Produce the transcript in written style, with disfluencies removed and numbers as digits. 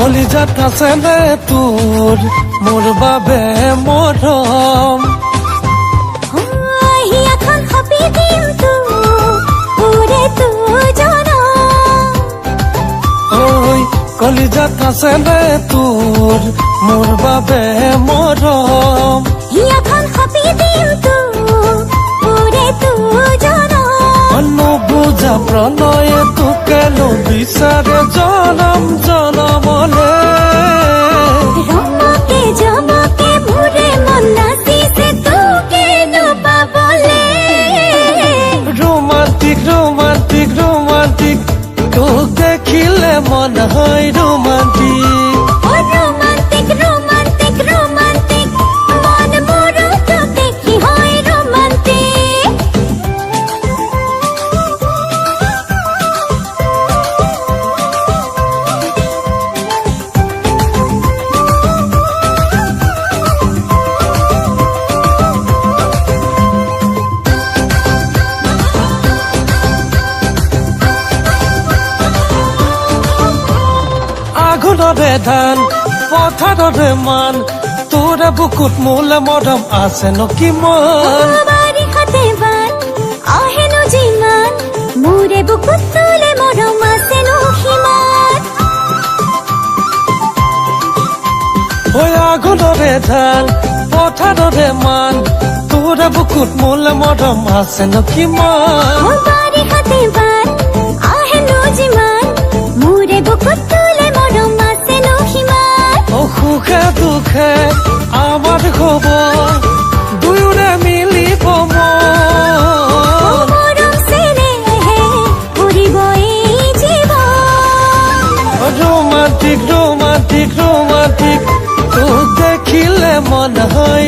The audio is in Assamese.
কলিজাত আছেনে তোৰ মোৰ বাবে মৰম হিয়াখন সপি দিম তোৰে ঐ কলিজাত আছেনে তোৰ মোৰ বাবে মৰম হিয়াখন সপি দিম তোৰে নুবুজা প্ৰণয়ে তোকে বিচাৰে জনম জনমলে ৰমকে জমকে মোৰে মন নাচিছে তোকে নুপাবলে ৰোমান্টিক ৰোমান্টিক ৰোমান্টিক তোক দেখিলে মন হয় ৰোমান্টিক ৰোমান্টিক ৰোমান্টিক ৰোমান্টিক মন মোৰো তোক দেখি হয় ৰোমান্টিক আঘোণৰে ধান পথাৰৰে মান তোৰে বুকুত মোলে মৰম আছে ন কিমান বাৰিষাতে বান আহেনো যিমান মোৰে বুকুত তোলে মৰম আছেনো সিমান ঐ আঘোণৰে ধান পথাৰৰে মান তোৰে বুকুত মোলে মৰম আছে ন কিমান বাৰিষাতে বান আহেনো যিমান মোৰে বুকুত তোলে মৰম আছেনো সিমান সুখে দুখে আমাৰ খবৰ দুয়োৰে মিলিব মন মৰম চেনেহে ফুৰিব এই জীৱন ৰোমান্টিক ৰোমান্টিক ৰোমান্টিক তোক দেখিলে মন হয়